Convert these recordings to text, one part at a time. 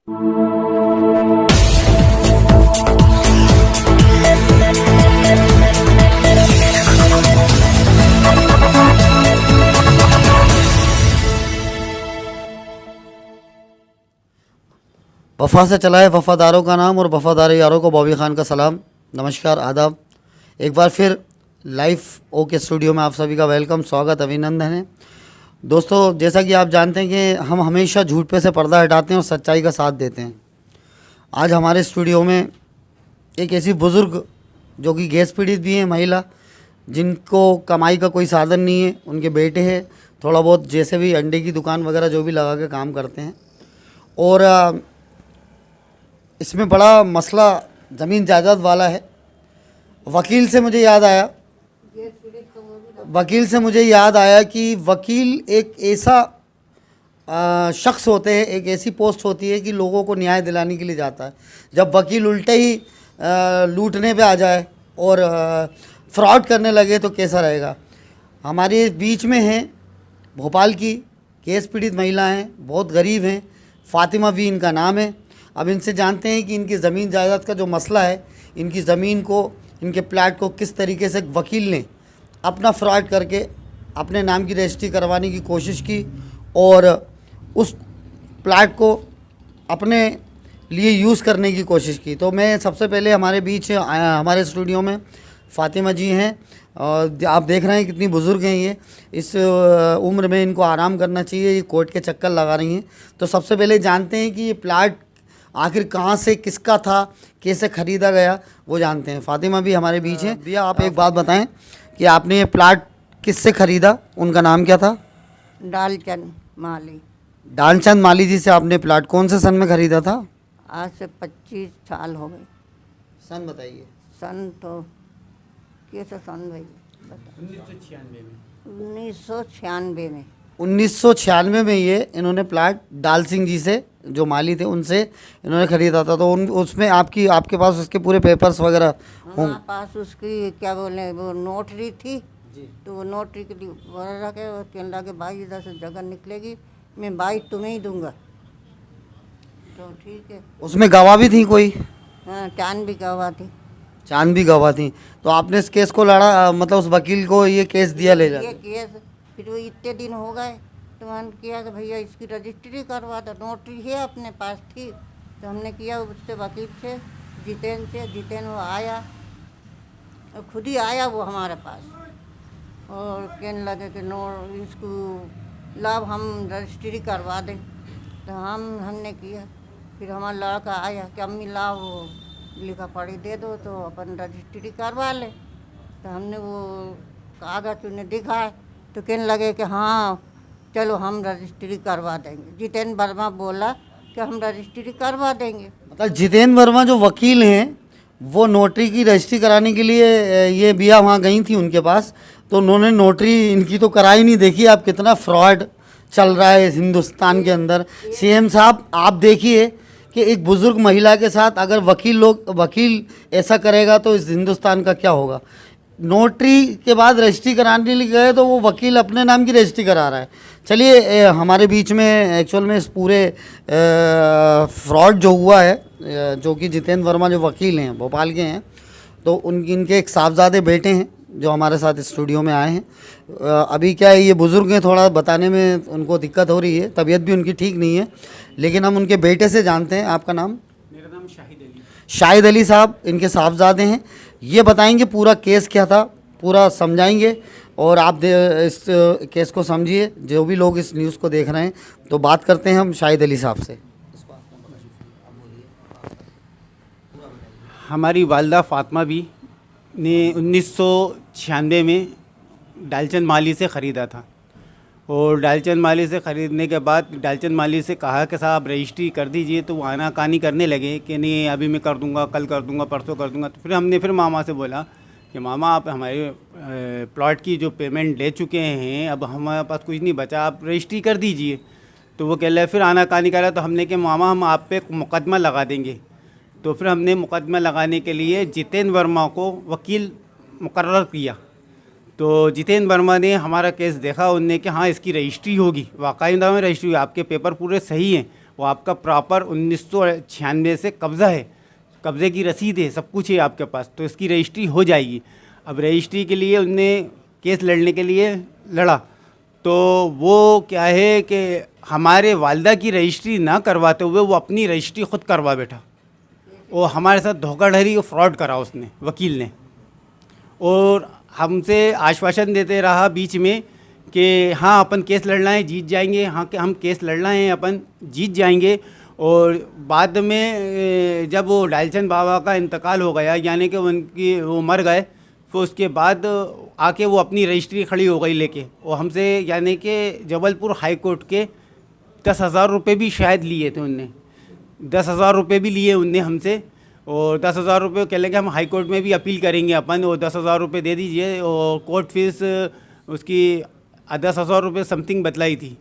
वफ़ा से चला है वफ़ादारों का नाम और वफ़ादार यारों को बॉबी खान का सलाम, नमस्कार, आदाब। एक बार फिर लाइव ओके स्टूडियो में आप सभी का वेलकम, स्वागत, अभिनंदन है। दोस्तों, जैसा कि आप जानते हैं कि हम हमेशा झूठ पे से पर्दा हटाते हैं और सच्चाई का साथ देते हैं। आज हमारे स्टूडियो में एक ऐसी बुज़ुर्ग जो कि गैस पीड़ित भी हैं, महिला, जिनको कमाई का कोई साधन नहीं है, उनके बेटे हैं, थोड़ा बहुत जैसे भी अंडे की दुकान वगैरह जो भी लगा के काम करते हैं। और इसमें बड़ा मसला ज़मीन जायदाद वाला है। वकील से मुझे याद आया कि वकील एक ऐसा शख्स होते हैं, एक ऐसी पोस्ट होती है कि लोगों को न्याय दिलाने के लिए जाता है। जब वकील उल्टे ही लूटने पे आ जाए और फ्रॉड करने लगे तो कैसा रहेगा। हमारे बीच में हैं भोपाल की केस पीड़ित महिला हैं, बहुत गरीब हैं, फातिमा भी इनका नाम है। अब इनसे जानते हैं कि इनकी ज़मीन जायदाद का जो मसला है, इनकी ज़मीन को, इनके प्लाट को किस तरीके से वकील ने अपना फ्रॉड करके अपने नाम की रजिस्ट्री करवाने की कोशिश की और उस प्लाट को अपने लिए यूज़ करने की कोशिश की। तो मैं सबसे पहले हमारे बीच हमारे स्टूडियो में फातिमा जी हैं और आप देख रहे हैं कितनी बुज़ुर्ग हैं ये। इस उम्र में इनको आराम करना चाहिए, ये कोर्ट के चक्कर लगा रही हैं। तो सबसे पहले जानते हैं कि ये प्लाट आखिर कहाँ से, किसका था, कैसे ख़रीदा गया, वो जानते हैं। फातिमा भी हमारे बीच हैं। भैया, आप एक बात बताएं कि आपने ये प्लाट किससे ख़रीदा, उनका नाम क्या था? डालचंद माली। डालचंद माली जी से आपने प्लाट कौन से सन में ख़रीदा था? आज से 25 साल हो गए। सन बताइए। सन तो कैसे सन भाई? 1996 में। 1996 में ये इन्होंने प्लाट डाल सिंह जी से, जो माली थे, उनसे इन्होंने ख़रीदा था। तो उसमें आपके पास उसके पूरे पेपर्स वगैरह हों? हमारे पास उसकी क्या बोले वो नोटरी थी जी। तो वो नोटरी के लिए बोला के और कहने लगे भाई इधर से जगह निकलेगी, मैं भाई तुम्हें ही दूंगा। तो ठीक है। उसमें गवाह भी थी कोई? हाँ, चांद भी गवाह थी। चांद भी गवाह थी। तो आपने इस केस को लड़ा, मतलब उस वकील को ये केस दिया ले ये जाके? केस फिर वो इतने दिन हो गए तो मैंने किया कि भैया इसकी रजिस्ट्री करवा दो। नोटरी है अपने पास थी तो हमने किया उससे, वकील से, जितेन वो आया और खुद ही आया वो हमारे पास और कहने लगे कि इसको लाभ हम रजिस्ट्री करवा दें। तो हमने किया। फिर हमारा लड़का आया कि अम्मी लाभ वो लिखा पढ़ी दे दो तो अपन रजिस्ट्री करवा ले। तो हमने वो कागज़ उन्हें दिखाए तो कहने लगे कि हाँ चलो हम रजिस्ट्री करवा देंगे। जितेन वर्मा बोला कि हम रजिस्ट्री करवा देंगे। मतलब जितेन वर्मा जो वकील हैं वो नोटरी की रजिस्ट्री कराने के लिए ये बिया वहाँ गई थी उनके पास, तो उन्होंने नोटरी इनकी तो कराई नहीं। देखिए आप कितना फ्रॉड चल रहा है हिंदुस्तान के अंदर। सीएम साहब, आप देखिए कि एक बुज़ुर्ग महिला के साथ अगर वकील ऐसा करेगा तो इस हिंदुस्तान का क्या होगा। नोटरी के बाद रजिस्ट्री कराने लिए गए तो वो वकील अपने नाम की रजिस्ट्री करा रहा है। चलिए, हमारे बीच में एक्चुअल में इस पूरे फ्रॉड जो हुआ है, जो कि जितेन वर्मा जो वकील हैं, भोपाल के हैं, तो इनके एक साहबजादे बेटे हैं जो हमारे साथ स्टूडियो में आए हैं। अभी क्या है, ये बुज़ुर्ग हैं, थोड़ा बताने में उनको दिक्कत हो रही है, तबीयत भी उनकी ठीक नहीं है, लेकिन हम उनके बेटे से जानते हैं। आपका नाम? मेरा नाम शाहिद अली। शाहिद अली साहब इनके साहबजादे हैं। ये बताएंगे पूरा केस क्या था, पूरा समझाएंगे और आप इस केस को समझिए। जो भी लोग इस न्यूज़ को देख रहे हैं, तो बात करते हैं हम शाहिद अली साहब से। हमारी वालदा फातिमा भी ने 1996 में डालचंद माली से ख़रीदा था और डालचंद माली से ख़रीदने के बाद डालचंद माली से कहा कि साहब रजिस्ट्री कर दीजिए, तो वो आनाकानी करने लगे कि नहीं अभी मैं कर दूंगा, कल कर दूंगा, परसों कर दूंगा। तो फिर हमने मामा से बोला कि मामा आप हमारे प्लॉट की जो पेमेंट ले चुके हैं, अब हमारे पास कुछ नहीं बचा, आप रजिस्ट्री कर दीजिए। तो वो कह रहे फिर आनाकानी करा। तो हमने कहा मामा हम आप पे मुकदमा लगा देंगे। तो फिर हमने मुकदमा लगाने के लिए जितेन वर्मा को वकील मुकर्रर किया। तो जितेन वर्मा ने हमारा केस देखा, उनने कि हाँ इसकी रजिस्ट्री होगी, वाकई में रजिस्ट्री, आपके पेपर पूरे सही हैं, वो आपका प्रॉपर 1996 से कब्ज़ा है, कब्ज़े की रसीद है, सब कुछ है आपके पास, तो इसकी रजिस्ट्री हो जाएगी। अब रजिस्ट्री के लिए उनने केस लड़ने के लिए लड़ा, तो वो क्या है कि हमारे वालदा की रजिस्ट्री ना करवाते हुए वो अपनी रजिस्ट्री ख़ुद करवा बैठा। वो हमारे साथ धोखाधड़ी और फ्रॉड करा उसने, वकील ने, और हमसे आश्वासन देते रहा बीच में कि हाँ अपन केस लड़ना है, जीत जाएंगे, हाँ कि हम केस लड़ना है, अपन जीत जाएंगे। और बाद में जब वो डालचंद बाबा का इंतकाल हो गया, यानी कि वो मर गए, फिर उसके बाद आके वो अपनी रजिस्ट्री खड़ी हो गई लेके, वो हमसे यानी कि जबलपुर हाई कोर्ट के 10,000 रुपये भी शायद लिए थे उनने, 10,000 रुपये भी लिए उनने हमसे। और 10,000 रुपये कह लेंगे हम हाई कोर्ट में भी अपील करेंगे अपन, और 10,000 रुपये दे दीजिए, और कोर्ट फीस उसकी 10,000 रुपये समथिंग बतलाई थी।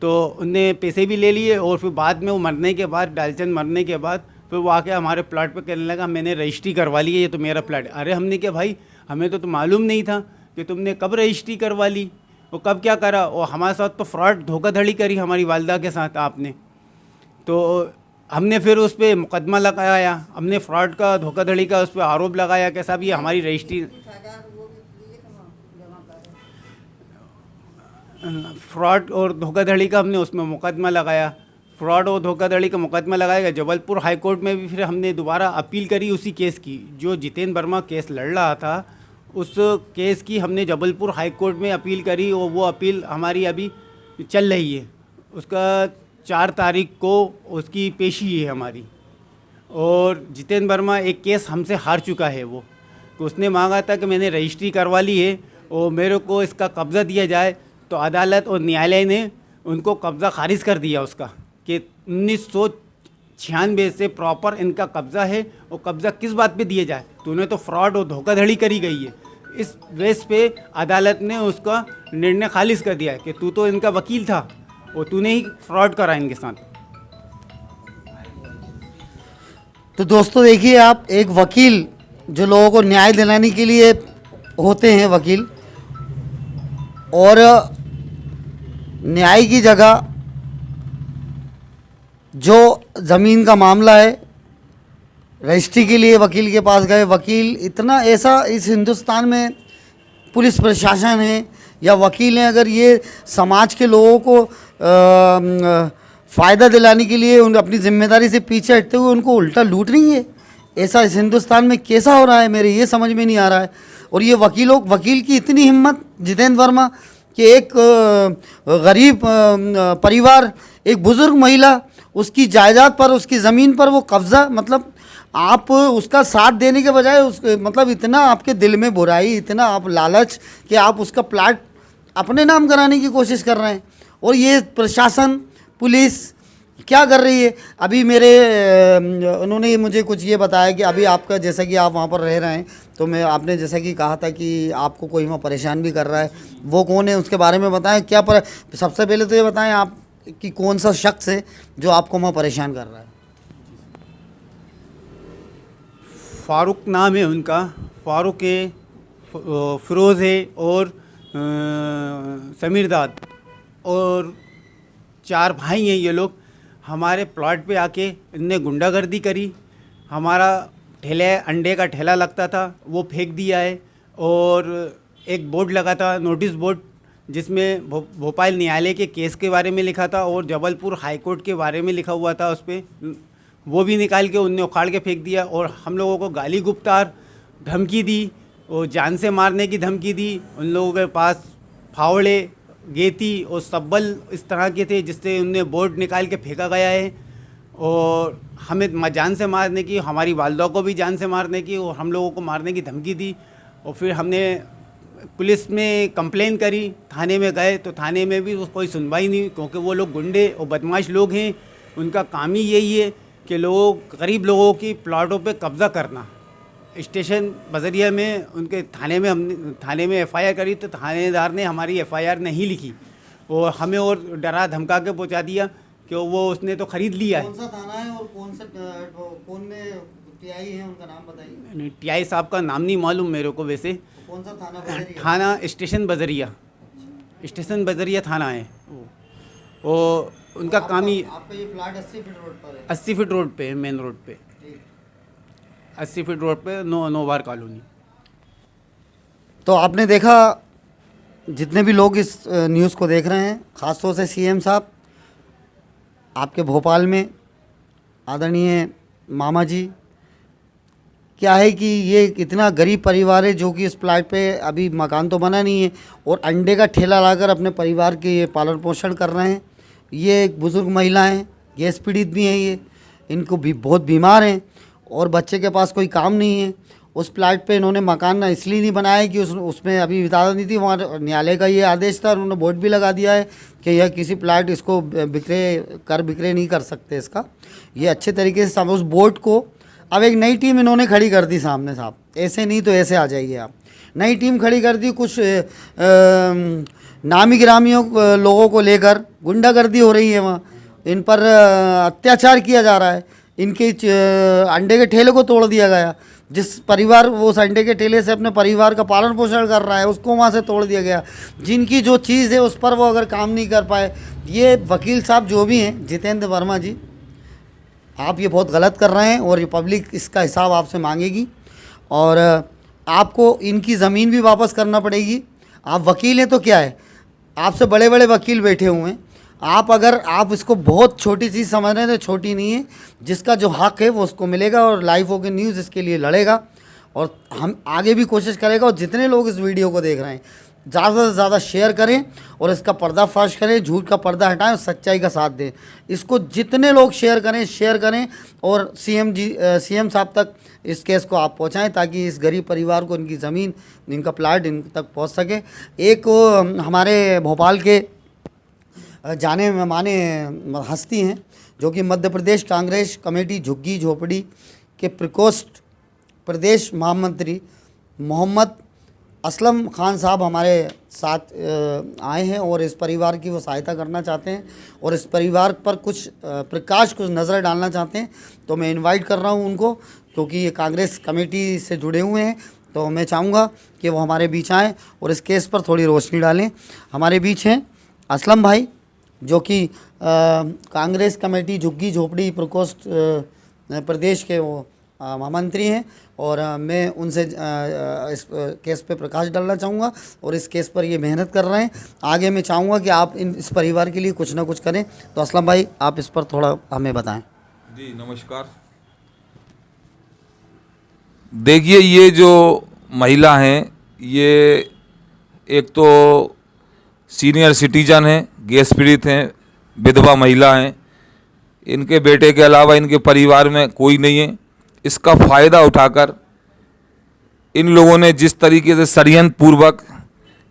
तो उनने पैसे भी ले लिए, और फिर बाद में वो मरने के बाद, डालचंद मरने के बाद, फिर वो आके हमारे प्लाट पे कहने लगा मैंने रजिस्ट्री करवा ली है, ये तो मेरा प्लाट। अरे हमने क्या भाई, हमें तो मालूम नहीं था कि तुमने कब रजिस्ट्री करवा ली, वो कब क्या करा, और हमारे साथ तो फ्रॉड धोखाधड़ी करी हमारी वालदा के साथ आपने। तो हमने फिर उस पर मुकदमा लगाया, हमने फ्रॉड का, धोखाधड़ी का उस पर आरोप लगाया कि साहब ये हमारी रजिस्ट्री, फ्रॉड और धोखाधड़ी का हमने उसमें मुकदमा लगाया, फ्रॉड और धोखाधड़ी का मुकदमा लगाया। जबलपुर हाई कोर्ट में भी फिर हमने दोबारा अपील करी उसी केस की, जो जितेंद्र वर्मा केस लड़ रहा था उस केस की हमने जबलपुर हाई कोर्ट में अपील करी, और वो अपील हमारी अभी चल रही है। उसका 4 तारीख को उसकी पेशी है हमारी। और जितेंद्र वर्मा एक केस हमसे हार चुका है, वो तो उसने मांगा था कि मैंने रजिस्ट्री करवा ली है और मेरे को इसका कब्ज़ा दिया जाए, तो अदालत और न्यायालय ने उनको कब्ज़ा खारिज कर दिया उसका, कि 1996 से प्रॉपर इनका कब्ज़ा है, और कब्ज़ा किस बात पे दिया जाए, तूने तो फ्रॉड और धोखाधड़ी करी गई है। इस बेस पे अदालत ने उसका निर्णय खारिज कर दिया कि तू तो इनका वकील था और तूने ही फ्रॉड करा इनके साथ। तो दोस्तों देखिए, आप एक वकील जो लोगों को न्याय दिलाने के लिए होते हैं वकील, और न्याय की जगह जो ज़मीन का मामला है, रजिस्ट्री के लिए वकील के पास गए। वकील इतना ऐसा इस हिंदुस्तान में पुलिस प्रशासन है या वकील हैं, अगर ये समाज के लोगों को फ़ायदा दिलाने के लिए उन अपनी जिम्मेदारी से पीछे हटते हुए उनको उल्टा लूट रही है, ऐसा इस हिंदुस्तान में कैसा हो रहा है, मेरे ये समझ में नहीं आ रहा है। और ये वकील की इतनी हिम्मत, जितेंद्र वर्मा कि एक गरीब परिवार, एक बुज़ुर्ग महिला, उसकी जायदाद पर, उसकी ज़मीन पर वो कब्ज़ा, मतलब आप उसका साथ देने के बजाय उस मतलब इतना आपके दिल में बुराई, इतना आप लालच कि आप उसका प्लाट अपने नाम कराने की कोशिश कर रहे हैं। और ये प्रशासन, पुलिस क्या कर रही है। अभी मेरे उन्होंने मुझे कुछ ये बताया कि अभी आपका, जैसा कि आप वहाँ पर रह रहे हैं, तो मैं आपने जैसा कि कहा था कि आपको कोई वहाँ परेशान भी कर रहा है, वो कौन है उसके बारे में बताएं। क्या सबसे पहले तो ये बताएं आप कि कौन सा शख्स है जो आपको वहाँ परेशान कर रहा है। फ़ारूक नाम है उनका, फ़ारूक है, फ़िरोज़ है और समीरदाद, और 4 भाई हैं ये लोग। हमारे प्लॉट पे आके इनने गुंडागर्दी करी, हमारा ठेले, अंडे का ठेला लगता था वो फेंक दिया है, और एक बोर्ड लगा था, नोटिस बोर्ड, जिसमें भोपाल न्यायालय के केस के बारे में लिखा था और जबलपुर हाई कोर्ट के बारे में लिखा हुआ था उस पर, वो भी निकाल के उनने उखाड़ के फेंक दिया। और हम लोगों को गाली गुप्तार, धमकी दी, और जान से मारने की धमकी दी। उन लोगों के पास फावड़े, गेती और सब्बल इस तरह के थे जिससे उनने बोर्ड निकाल के फेंका गया है, और हमें जान से मारने की, हमारी वालदा को भी जान से मारने की और हम लोगों को मारने की धमकी दी। और फिर हमने पुलिस में कंप्लेन करी, थाने में गए तो थाने में भी कोई सुनवाई नहीं, क्योंकि वो लोग गुंडे और बदमाश लोग हैं। उनका काम ही यही है कि गरीब लोगों की प्लाटों पे कब्ज़ा करना। स्टेशन बजरिया में उनके हमने थाने में एफआईआर करी, तो थानेदार ने हमारी एफआईआर नहीं लिखी और हमें और डरा धमका के पहुंचा दिया कि वो उसने तो ख़रीद लिया है। कौन सा थाना है और कौन में टीआई है, उनका नाम बताइए। टीआई साहब का नाम नहीं मालूम मेरे को वैसे। कौन सा थाना? थाना स्टेशन बजरिया, स्टेशन बजरिया थाना है वो। उनका काम ही आपका ये प्लाट 80 फीट रोड पर है। 80 फीट रोड पे है, मेन रोड पे, 80 फीट रोड पे, नोवार कॉलोनी। तो आपने देखा, जितने भी लोग इस न्यूज़ को देख रहे हैं, ख़ास तौर से सीएम साहब, आपके भोपाल में आदरणीय मामा जी, क्या है कि ये इतना गरीब परिवार है जो कि इस प्लाट पे अभी मकान तो बना नहीं है और अंडे का ठेला लाकर अपने परिवार के ये पालन पोषण कर रहे हैं। ये एक बुज़ुर्ग महिला हैं, गैस पीड़ित भी हैं, ये इनको भी बहुत बीमार हैं और बच्चे के पास कोई काम नहीं है। उस प्लाट पे इन्होंने मकान ना इसलिए नहीं बनाया कि उसमें अभी इजाज़त नहीं थी, वहाँ न्यायालय का ये आदेश था, उन्होंने बोर्ड भी लगा दिया है कि यह किसी प्लाट इसको बिक्रे नहीं कर सकते। इसका ये अच्छे तरीके से उस बोर्ड को अब एक नई टीम इन्होंने खड़ी कर दी सामने साहब, ऐसे नहीं तो ऐसे आ जाइए आप। नई टीम खड़ी कर दी, कुछ नामी गिरामियों लोगों को लेकर गुंडागर्दी हो रही है वहाँ, इन पर अत्याचार किया जा रहा है। इनके अंडे के ठेले को तोड़ दिया गया, जिस परिवार वो उस अंडे के ठेले से अपने परिवार का पालन पोषण कर रहा है उसको वहाँ से तोड़ दिया गया। जिनकी जो चीज़ है उस पर वो अगर काम नहीं कर पाए, ये वकील साहब जो भी हैं, जितेंद्र वर्मा जी, आप ये बहुत गलत कर रहे हैं और ये पब्लिक इसका हिसाब आपसे मांगेगी और आपको इनकी ज़मीन भी वापस करना पड़ेगी। आप वकील हैं तो क्या है, आपसे बड़े बड़े वकील बैठे हुए हैं, आप इसको बहुत छोटी चीज़ समझ रहे हैं तो छोटी नहीं है। जिसका जो हक है वो उसको मिलेगा और लाइव होकर न्यूज़ इसके लिए लड़ेगा और हम आगे भी कोशिश करेगा। और जितने लोग इस वीडियो को देख रहे हैं, ज़्यादा से ज़्यादा शेयर करें और इसका पर्दाफाश करें, झूठ का पर्दा हटाएं और सच्चाई का साथ दें। इसको जितने लोग शेयर करें और सीएम साहब तक इस केस को आप पहुंचाएं ताकि इस गरीब परिवार को इनकी ज़मीन, इनका प्लाट इन तक पहुंच सके। एक हमारे भोपाल के जाने माने हस्ती हैं जो कि मध्य प्रदेश कांग्रेस कमेटी झुग्गी झोपड़ी के प्रकोष्ठ प्रदेश महामंत्री मोहम्मद असलम खान साहब हमारे साथ आए हैं और इस परिवार की वो सहायता करना चाहते हैं और इस परिवार पर कुछ नज़र डालना चाहते हैं। तो मैं इनवाइट कर रहा हूं उनको, क्योंकि ये कांग्रेस कमेटी से जुड़े हुए हैं, तो मैं चाहूँगा कि वो हमारे बीच आएँ और इस केस पर थोड़ी रोशनी डालें। हमारे बीच हैं असलम भाई, जो कि कांग्रेस कमेटी झुग्गी झोपड़ी प्रकोष्ठ प्रदेश के वो महामंत्री हैं और मैं उनसे इस केस पे प्रकाश डालना चाहूँगा और इस केस पर ये मेहनत कर रहे हैं। आगे मैं चाहूँगा कि आप इस परिवार के लिए कुछ ना कुछ करें। तो असलम भाई, आप इस पर थोड़ा हमें बताएं। जी नमस्कार। देखिए, ये जो महिला हैं, ये एक तो सीनियर सिटीजन हैं, गैस पीड़ित हैं, विधवा महिला हैं। इनके बेटे के अलावा इनके परिवार में कोई नहीं है। इसका फ़ायदा उठाकर इन लोगों ने जिस तरीके से षड्यंत्र पूर्वक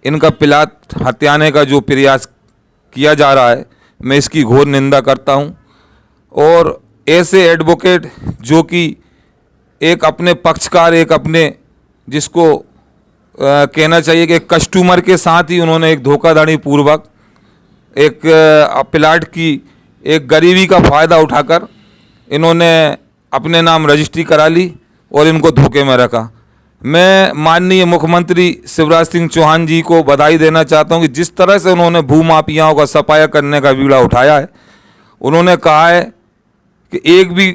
इनका प्लाट हत्याने का जो प्रयास किया जा रहा है, मैं इसकी घोर निंदा करता हूं। और ऐसे एडवोकेट जो कि एक अपने पक्षकार, एक अपने जिसको कहना चाहिए कि कस्टमर के साथ ही उन्होंने एक धोखाधड़ी पूर्वक एक प्लाट की एक गरीबी का फ़ायदा उठाकर इन्होंने अपने नाम रजिस्ट्री करा ली और इनको धोखे में रखा। मैं माननीय मुख्यमंत्री शिवराज सिंह चौहान जी को बधाई देना चाहता हूं कि जिस तरह से उन्होंने भूमाफियाओं का सफाया करने का बीड़ा उठाया है। उन्होंने कहा है कि एक भी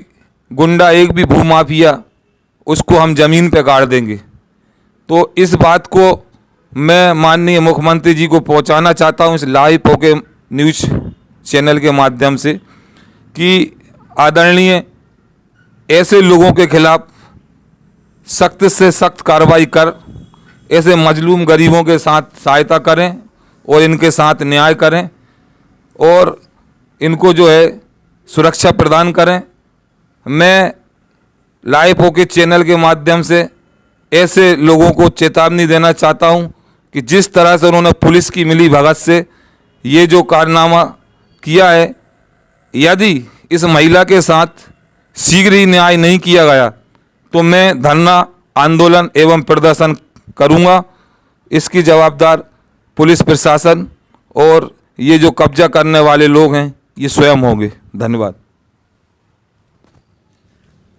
गुंडा, एक भी भूमाफिया, उसको हम ज़मीन पे गाड़ देंगे। तो इस बात को मैं माननीय मुख्यमंत्री जी को पहुंचाना चाहता हूं इस लाइव होके न्यूज़ चैनल के माध्यम से कि आदरणीय ऐसे लोगों के खिलाफ सख्त से सख्त कार्रवाई कर ऐसे मजलूम गरीबों के साथ सहायता करें और इनके साथ न्याय करें और इनको जो है सुरक्षा प्रदान करें। मैं लाइव होके चैनल के माध्यम से ऐसे लोगों को चेतावनी देना चाहता हूं कि जिस तरह से उन्होंने पुलिस की मिली भगत से ये जो कारनामा किया है, यदि इस महिला के साथ शीघ्र ही न्याय नहीं किया गया तो मैं धरना आंदोलन एवं प्रदर्शन करूंगा। इसकी जवाबदार पुलिस प्रशासन और ये जो कब्जा करने वाले लोग हैं ये स्वयं होंगे। धन्यवाद।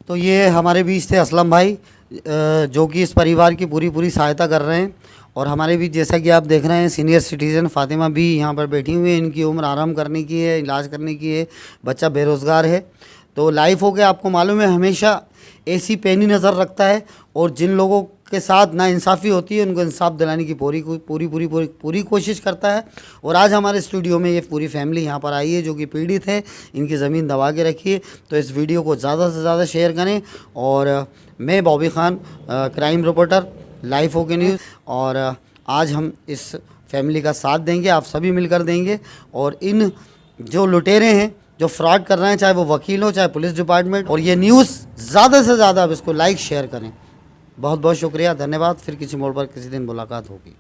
तो ये हमारे बीच थे असलम भाई, जो कि इस परिवार की पूरी सहायता कर रहे हैं और हमारे भी जैसा कि आप देख रहे हैं सीनियर सिटीज़न फातिमा भी यहाँ पर बैठी हुई है। इनकी उम्र आराम करने की है, इलाज करने की है, बच्चा बेरोज़गार है। तो लाइफ हो गया, आपको मालूम है, हमेशा ऐसी पैनी नज़र रखता है और जिन लोगों के साथ नाइंसाफ़ी होती है उनको इंसाफ दिलाने की पूरी कोशिश करता है। और आज हमारे स्टूडियो में ये पूरी फैमिली यहाँ पर आई है जो कि पीड़ित है, इनकी ज़मीन दबा के रखी है। तो इस वीडियो को ज़्यादा से ज़्यादा शेयर करें। और मैं Bobby Khan, crime reporter, life हो के न्यूज़, और आज हम इस फैमिली का साथ देंगे, आप सभी मिलकर देंगे। और इन जो लुटेरे हैं, जो फ्रॉड कर रहे हैं, चाहे वो वकील हो, चाहे पुलिस डिपार्टमेंट, और ये न्यूज़ ज़्यादा से ज़्यादा आप इसको लाइक शेयर करें। बहुत बहुत शुक्रिया, धन्यवाद। फिर किसी मोड़ पर किसी दिन मुलाकात होगी।